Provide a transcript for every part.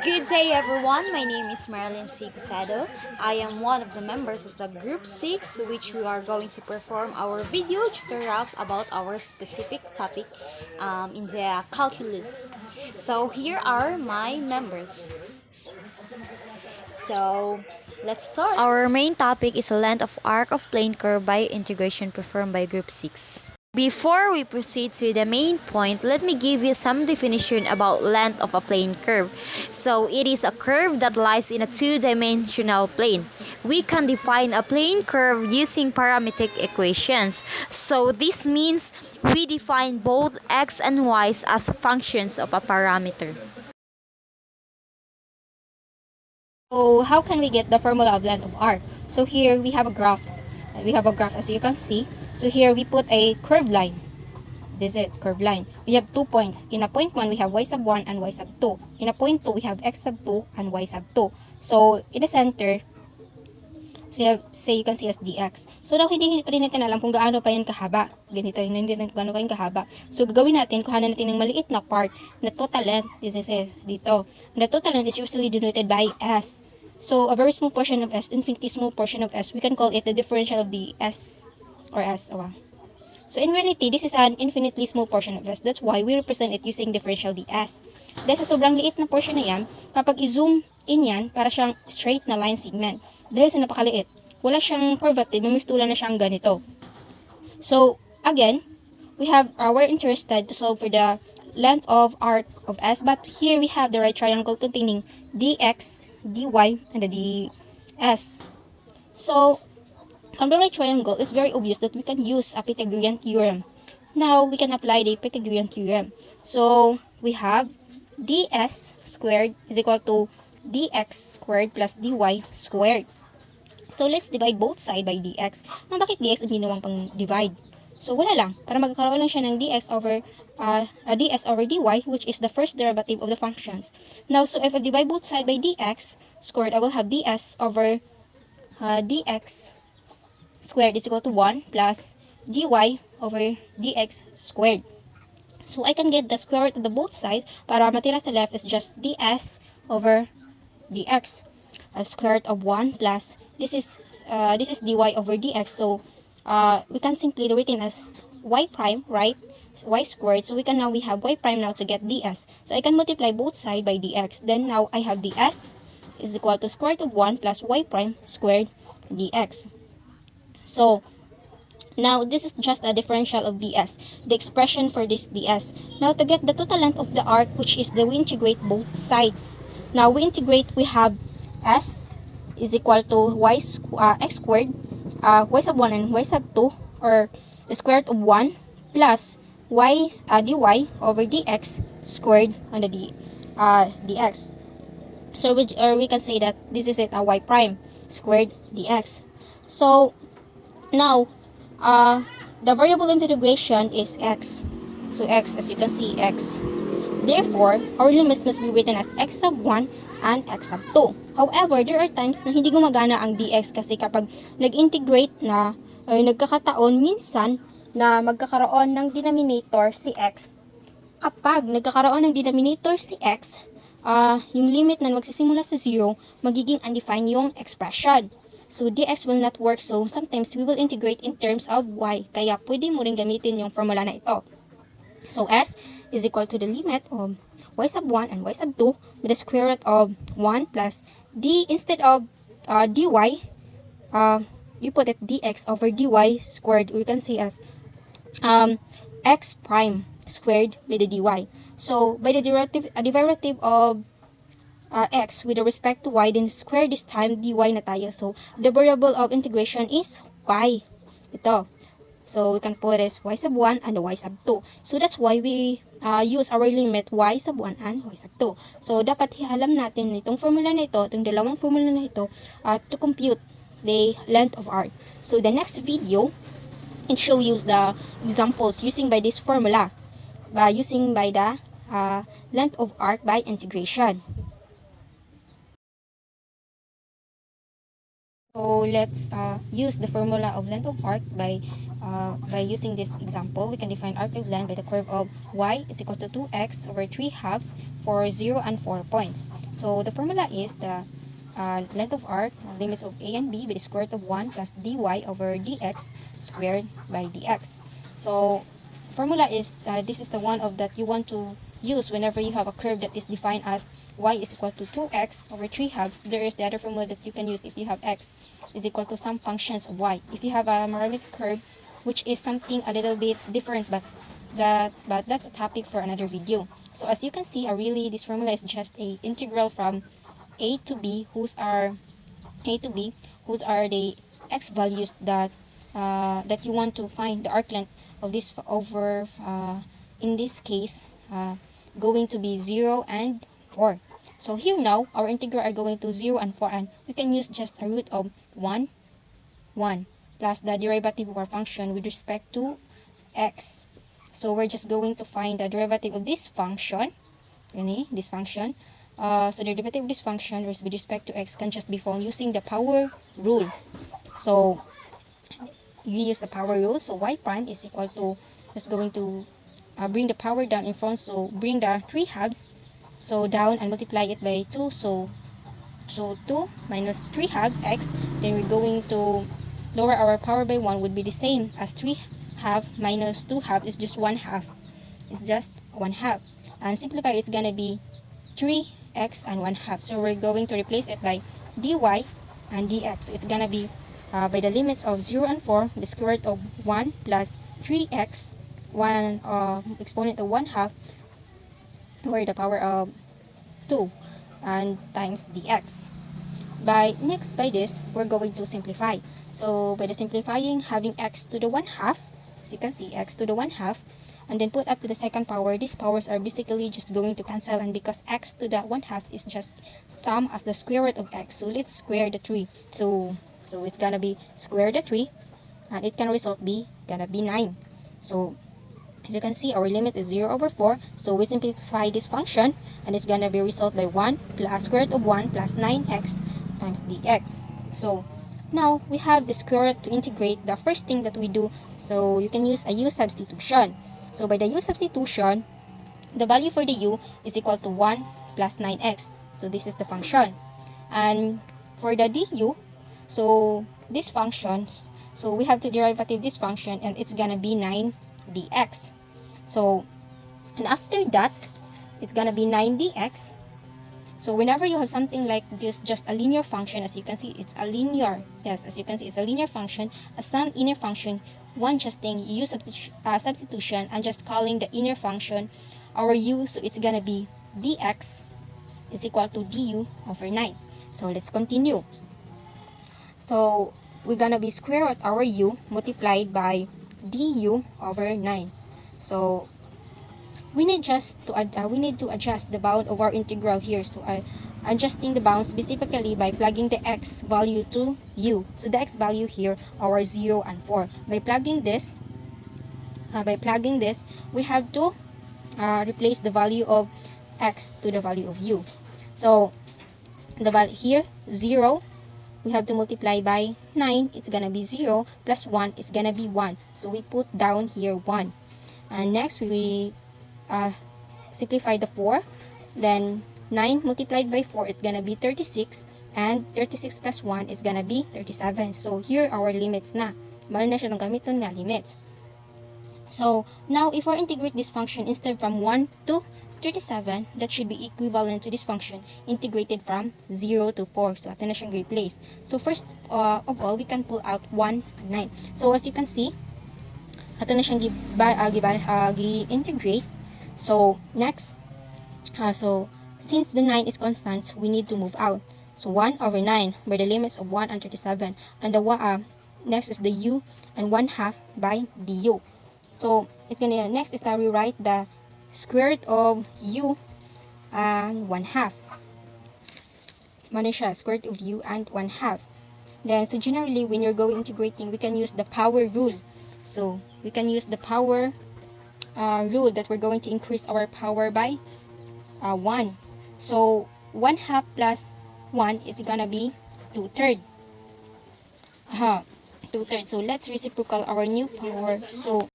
Good day everyone, my name is Marilyn C. Cusado. I am one of the members of the Group 6 which we are going to perform our video tutorials about our specific topic in the calculus. So here are my members. So let's start. Our main topic is the length of arc of plane curve by integration performed by Group 6. Before we proceed to the main point, let me give you some definition about length of a plane curve. So it is a curve that lies in a two-dimensional plane. We can define a plane curve using parametric equations. So this means we define both x and y as functions of a parameter. So how can we get the formula of length of arc? So here we have a graph. As you can see. So here we put a curved line. This is it, curved line. We have 2 points. In a point 1, we have y sub 1 and y sub 2. In a point 2, we have x sub 2 and y sub 2. So in the center, so we have, say you can see as dx. So now hindi pa rin natin alam kung gaano pa yan kahaba. Ganito, hindi natin kung gaano pa yan kahaba. So gagawin natin, kuhanan natin ng maliit na part na total length. This is it, dito. And the total length is usually denoted by s. So, a very small portion of s, infinitely small portion of s, we can call it the differential of the s, or s. So, in reality, this is an infinitely small portion of s. That's why we represent it using differential ds. Dahil sa sobrang liit na portion na yan, kapag i-zoom in yan, para siyang straight na line segment. Dahil sa napakaliit, wala siyang curvative, mamistula na siyang ganito. So, again, we're interested to solve for the length of arc of s, but here we have the right triangle containing dx, dy, and the ds. So, from the right triangle, it's very obvious that we can use a Pythagorean theorem. Now, we can apply the Pythagorean theorem. So, we have ds squared is equal to dx squared plus dy squared. So, let's divide both side by dx. Now, bakit dx ang ginawang pang divide? So, wala lang. Para magkakaroon lang siya ng ds over dy, which is the first derivative of the functions. Now, so if I divide both side by dx squared, I will have ds over dx squared is equal to 1 plus dy over dx squared. So, I can get the square root of the both sides. Para matira sa left is just ds over dx. A square root of 1 plus, this is dy over dx. So, we can simply written as y prime, right? Y squared. So, we have y prime now to get ds. So, I can multiply both side by dx. Then, now, I have ds is equal to square root of 1 plus y prime squared dx. So, now, this is just a differential of ds, the expression for this ds. Now, to get the total length of the arc, which is we integrate both sides. Now, we have s is equal to x squared, y sub 1 and y sub 2, or the square root of 1 plus dy over dx squared on the dx. So, we can say that this is it, a y prime squared dx. So, now, the variable of integration is x. So, x, as you can see, x. Therefore, our limits must be written as x sub 1 and x sub 2. However, there are times na hindi gumagana ang dx kasi kapag nag-integrate na, nagkakataon minsan na magkakaroon ng denominator si x. Kapag nagkakaroon ng denominator si x, yung limit na magsisimula sa 0, magiging undefined yung expression. So, dx will not work. So, sometimes we will integrate in terms of y. Kaya, pwede mo rin gamitin yung formula na ito. So, s is equal to the limit of y sub 1 and y sub 2 with the square root of 1 plus instead of dy, you put it dx over dy squared. We can say as x prime squared with the dy. So, by the derivative of x with respect to y, then square this time dy na tayo. So, the variable of integration is y. Ito. So, we can put as y sub 1 and y sub 2. So, that's why we use our limit y sub 1 and y sub 2. So, dapat alam natin itong formula na ito, itong dalawang formula na ito, to compute the length of arc. So, the next video, it show you the examples using by this formula, using by the length of arc by integration. So, let's use the formula of length of arc by by using this example, we can define arc of line by the curve of y is equal to 2x over 3 halves for 0 and 4 points. So the formula is the length of arc, limits of a and b by the square root of 1 plus dy over dx squared by dx. So formula is, this is the one of that you want to use whenever you have a curve that is defined as y is equal to 2x over 3 halves. There is the other formula that you can use if you have x is equal to some functions of y. If you have a Markovits curve, which is something a little bit different, but that's a topic for another video. So as you can see, really this formula is just a integral from a to b, whose are the x values that that you want to find the arc length of this over in this case going to be 0 and 4. So here now our integral are going to 0 and 4, and we can use just a root of 1 plus the derivative of our function with respect to x. So we're just going to find the derivative of this function, this function. So the derivative of this function with respect to x can just be found using the power rule. So you use the power rule. So y prime is equal to, just going to bring the power down in front. So bring the 3 halves so down and multiply it by 2. So 2 minus 3 halves x. Then we're going to lower our power by 1, would be the same as 3 half minus 2 half is just 1 half. It's just 1 half. And simplify, it's gonna be 3x and 1 half. So we're going to replace it by dy and dx. It's gonna be by the limits of 0 and 4, the square root of 1 plus 3x, 1 exponent of 1 half, or the power of 2, and times dx. By this, we're going to simplify. So by the simplifying, having x to the 1 half, as you can see, x to the 1 half, and then put up to the second power, these powers are basically just going to cancel, and because x to the 1 half is just sum as the square root of x, so let's square the 3. So it's gonna be square the 3, and it can result gonna be 9. So as you can see, our limit is 0 over 4. So we simplify this function, and it's gonna be result by 1 plus square root of 1 plus 9x times dx. So now we have the square root to integrate. The first thing that we do, so you can use a u substitution. So by the u substitution, the value for the u is equal to 1 plus 9x. So this is the function. And for the du, so this functions, so we have to derivative this function, and it's gonna be 9 dx. So, and after that, it's gonna be 9 dx. So whenever you have something like this, just a linear function, as you can see, it's a linear, yes, as you can see, it's a linear function, a some inner function, one just thing, u substitution, and just calling the inner function our u, so it's gonna be dx is equal to du over 9. So let's continue. So we're gonna be square root our u multiplied by du over 9. So we need to adjust the bound of our integral here. So adjusting the bounds specifically by plugging the x value to u. So the x value here are 0 and 4. By plugging this, we have to replace the value of x to the value of u. So the value here 0, we have to multiply by 9. It's gonna be 0 plus 1 is gonna be 1. So we put down here 1. And next we simplify the 4. Then 9 multiplied by 4, it's gonna be 36. And 36 plus 1 is gonna be 37. So here our limits na. Meron na siya ng gamiton na limits. So now if we integrate this function instead from 1 to 37, that should be equivalent to this function integrated from 0 to 4. So ato na siyang replace. So first of all, we can pull out 1 and 9. So as you can see, ato na siyang gi-integrate. So next, so since the 9 is constant, we need to move out. So 1 over 9 by the limits of 1 and 37. And the next is the u and 1 half by du. So it's gonna next is to rewrite the square root of u and 1 half. Mano siya, square root of u and 1 half. Then so generally when you're going integrating, we can use the power rule. So we can use the power rule that we're going to increase our power by 1. So 1 half plus 1 is gonna be 2/3. 2/3. So let's reciprocal our new power. So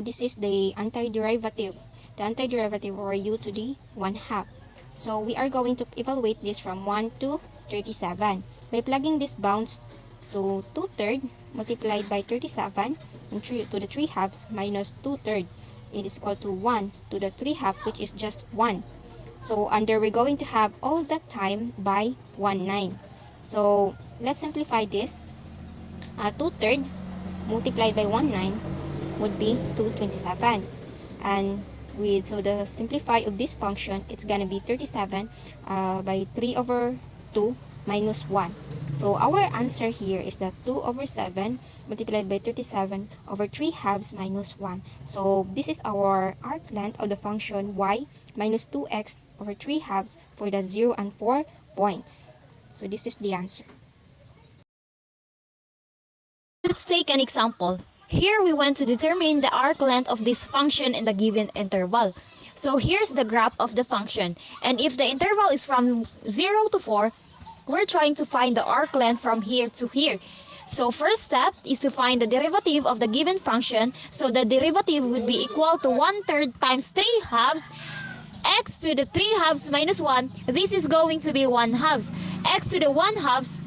this is the antiderivative. The antiderivative over u to the 1/2. So we are going to evaluate this from 1 to 37. By plugging these bounds, so 2/3 multiplied by 37 and 3 to the 3/2 minus 2/3. It is equal to 1 to the 3/2, which is just 1. So under we're going to have all that time by 1/9. So let's simplify this. 2/3 multiplied by 1/9 would be 227. And so the simplify of this function, it's gonna be 37 by 3/2 minus 1. So our answer here is that 2/7 multiplied by 37 over 3/2 minus 1. So this is our arc length of the function y minus 2x over 3/2 for the 0 and 4 points. So this is the answer. Let's take an example. Here we want to determine the arc length of this function in the given interval. So here's the graph of the function. And if the interval is from 0 to 4, we're trying to find the arc length from here to here. So first step is to find the derivative of the given function. So the derivative would be equal to 1/3 times 3/2 x to the 3/2 minus 1. This is going to be 1/2. X to the 1/2.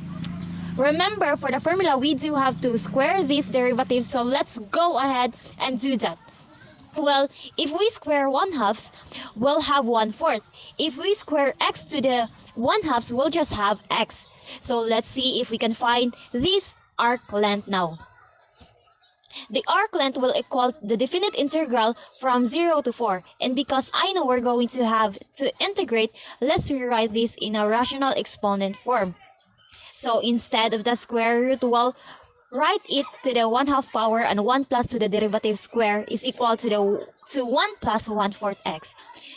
Remember, for the formula, we do have to square this derivative. So let's go ahead and do that. Well, if we square 1/2, we'll have 1/4. If we square x to the 1/2, we'll just have x. So let's see if we can find this arc length now. The arc length will equal the definite integral from 0 to 4. And because I know we're going to have to integrate, let's rewrite this in a rational exponent form. So instead of the square root, we'll write it to the 1/2 power, and 1 plus to the derivative square is equal to 1 plus 1/4 x.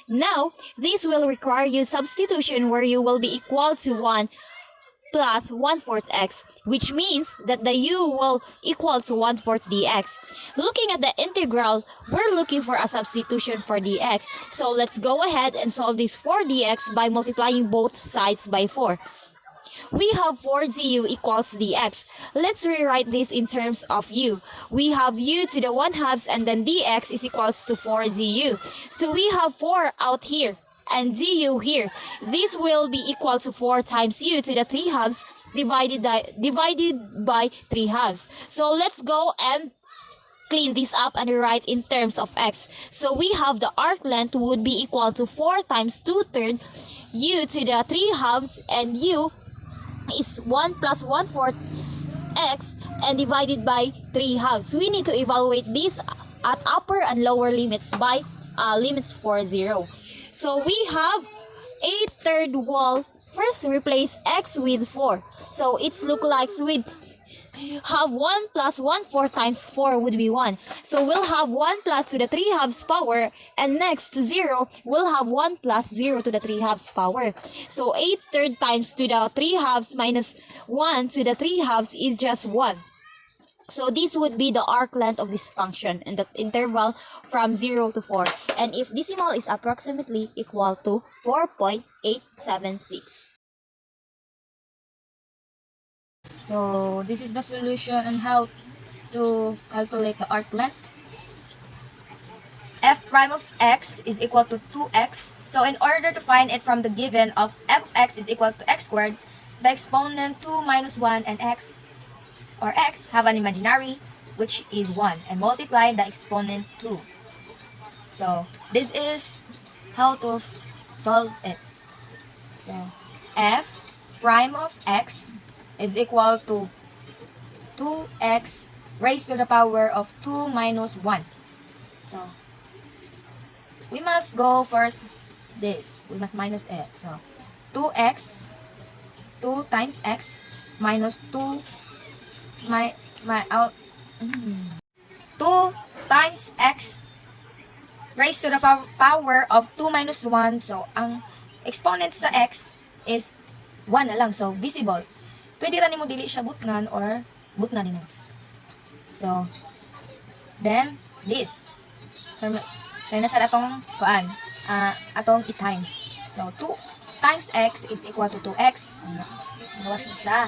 Now, this will require you substitution where you will be equal to 1 plus 1/4 x, which means that the u will equal to 1/4 dx. Looking at the integral, we're looking for a substitution for dx. So let's go ahead and solve this for dx by multiplying both sides by 4. We have 4 du equals dx. Let's rewrite this in terms of u. We have u to the 1/2 and then dx is equals to 4 du. So we have 4 out here and du here. This will be equal to 4 times u to the 3/2 divided by 3/2. So let's go and clean this up and rewrite in terms of x. So we have the arc length would be equal to 4 times 2/3 u to the 3/2 and u is 1 plus 1/4 x and divided by 3/2. We need to evaluate this at upper and lower limits by limits for 0. So we have 1/3 wall. First replace x with 4. So it's look like with have 1 plus 1/4 times 4 would be 1. So we'll have 1 plus to the 3/2 power, and next to 0, we'll have 1 plus 0 to the 3/2 power. So 1/3 times to the 3/2 minus 1 to the 3/2 is just 1. So this would be the arc length of this function in the interval from 0 to 4. And if decimal is approximately equal to 4.876. So this is the solution on how to calculate the arc length. F prime of x is equal to 2x. So in order to find it from the given of f of x is equal to x squared, the exponent 2 minus 1 and x or x have an imaginary which is 1 and multiply the exponent 2. So this is how to solve it. So f prime of x is equal to 2x raised to the power of 2 minus 1. So we must go first this. We must minus it. So 2x, 2 times x minus 2 2 times x raised to the power of 2 minus 1. So ang exponent sa x is 1 na lang. So visible. Pwede ra nimo dili siya butngan or butnan nimo. So then this. Kaya nasa atong kuan, atong i-times. So 2 times x is equal to 2x. Nawas na siya.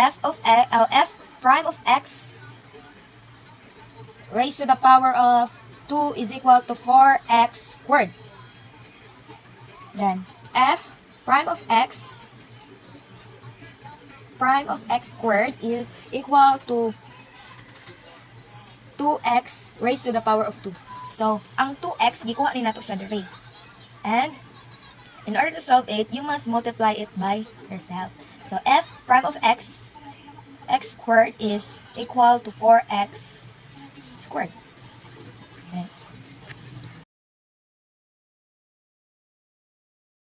f prime of x raised to the power of 2 is equal to 4x squared. Then f prime of x squared is equal to 2x raised to the power of 2. So, ang 2x, gikuha ni nato siya diri. And, in order to solve it, you must multiply it by yourself. So, f prime of x squared is equal to 4x squared.